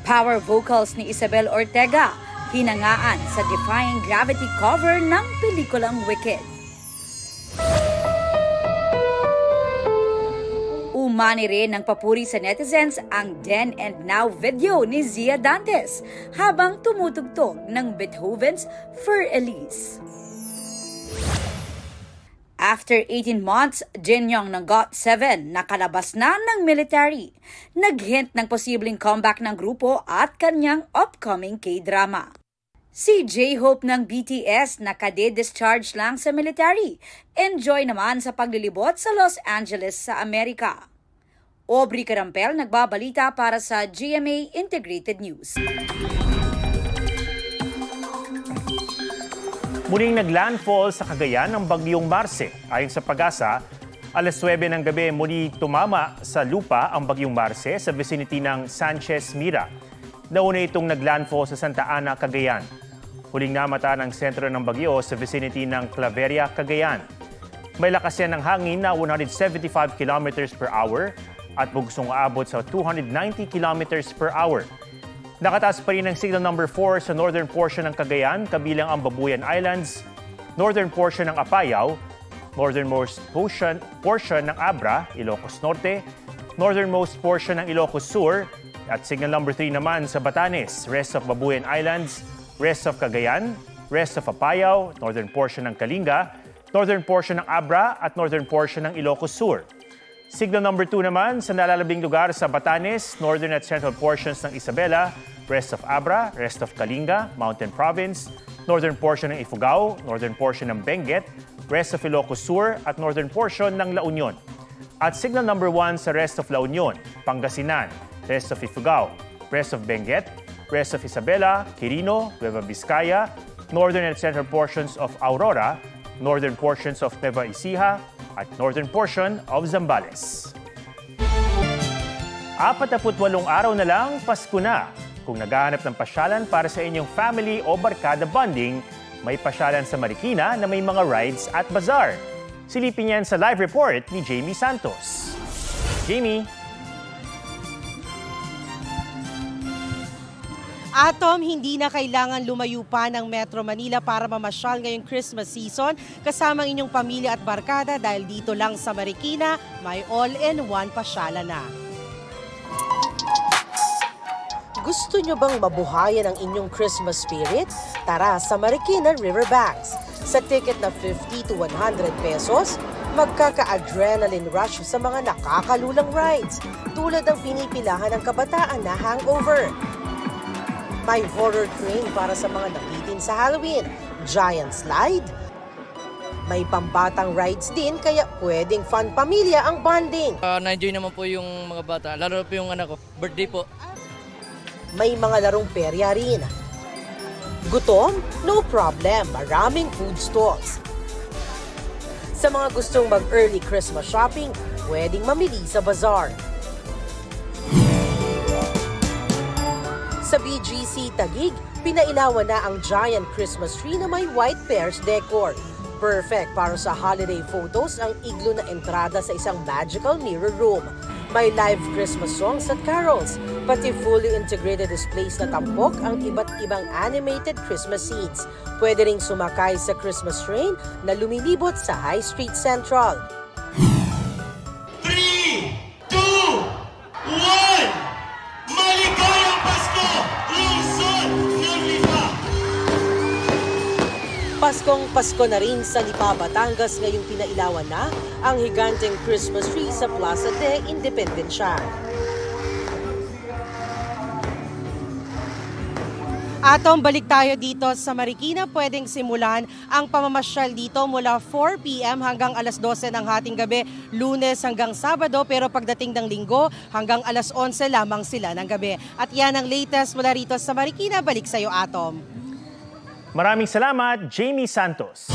Power vocals ni Isabel Ortega, hinangaan sa Defying Gravity cover ng pelikulang Wicked. Umani rin ng papuri sa netizens ang Then and Now video ni Zia Dantes habang tumutugtog ng Beethoven's Für Elise. After 18 months, Jin Young ng GOT7 nakalabas na ng military. Naghint ng posibleng comeback ng grupo at kanyang upcoming K-drama. Si J-Hope ng BTS nakade-discharge lang sa military. Enjoy naman sa paglilibot sa Los Angeles sa Amerika. Aubrey Carampel nagbabalita para sa GMA Integrated News. Muling naglandfall sa Cagayan ng bagyong Marce. Ayon sa Pag-asa, alas 9 ng gabi muli tumama sa lupa ang bagyong Marce sa vicinity ng Sanchez Mira. Nauna itong naglandfall sa Santa Ana, Cagayan. Huling namata ng sentro ng bagyo sa vicinity ng Claveria, Cagayan. May lakas yan ng hangin na 175 km per hour at bugsong aabot sa 290 km per hour. Nakataas pa rin ang signal number 4 sa northern portion ng Cagayan, kabilang ang Babuyan Islands, northern portion ng Apayao, northernmost portion ng Abra, Ilocos Norte, northernmost portion ng Ilocos Sur, at signal number 3 naman sa Batanes, rest of Babuyan Islands, rest of Cagayan, rest of Apayao, northern portion ng Kalinga, northern portion ng Abra, at northern portion ng Ilocos Sur. Signal number 2 naman sa nalalabing lugar sa Batanes, northern at central portions ng Isabela, rest of Abra, rest of Kalinga, Mountain Province, northern portion ng Ifugao, northern portion ng Benguet, rest of Ilocos Sur at northern portion ng La Union. At signal number 1 sa rest of La Union, Pangasinan, rest of Ifugao, rest of Benguet, rest of Isabela, Quirino, Nueva Vizcaya, northern and central portions of Aurora, northern portions of Nueva Ecija, at northern portion of Zambales. 48 araw na lang, Pasko na. Kung naghahanap ng pasyalan para sa inyong family o barkada bonding, may pasyalan sa Marikina na may mga rides at bazaar. Silipin yan sa live report ni Jamie Santos. Jamie? Atom, hindi na kailangan lumayo pa ng Metro Manila para mamasyal ngayong Christmas season kasama ang inyong pamilya at barkada dahil dito lang sa Marikina, may all-in-one pasyalan na. Gusto nyo bang mabuhayan ang inyong Christmas spirit? Tara sa Marikina Riverbanks. Sa ticket na 50 to 100 pesos, magkaka-adrenaline rush sa mga nakakalulang rides tulad ng pinipilahan ng kabataan na Hangover. May horror train para sa mga nabitin sa Halloween, giant slide. May pambatang rides din kaya pwedeng fun pamilya ang bonding. Na-enjoy naman po yung mga bata, lalo po yung anak ko, birthday po. May mga larong perya rin. Gutom? No problem, maraming food stalls. Sa mga gustong mag-early Christmas shopping, pwedeng mamili sa bazaar. Sa BGC Taguig, pinailawan na ang giant Christmas tree na may white pears decor. Perfect para sa holiday photos ang iglo na entrada sa isang magical mirror room. May live Christmas songs at carols, pati fully integrated displays na tampok ang iba't ibang animated Christmas scenes. Pwede ring sumakay sa Christmas train na lumilibot sa High Street Central. 3, 2, 1! Maligayang Pasko! Lungsod ng Lipa! Paskong Pasko na rin sa Lipa, Batangas ngayong pinailawan na ang higanteng Christmas tree sa Plaza de Independencia. Atom, balik tayo dito sa Marikina. Pwedeng simulan ang pamamasyal dito mula 4 p.m. hanggang alas 12 ng hating gabi, Lunes hanggang Sabado, pero pagdating ng Linggo hanggang alas 11 lamang sila ng gabi. At yan ang latest mula rito sa Marikina. Balik sa iyo, Atom. Maraming salamat, Jamie Santos.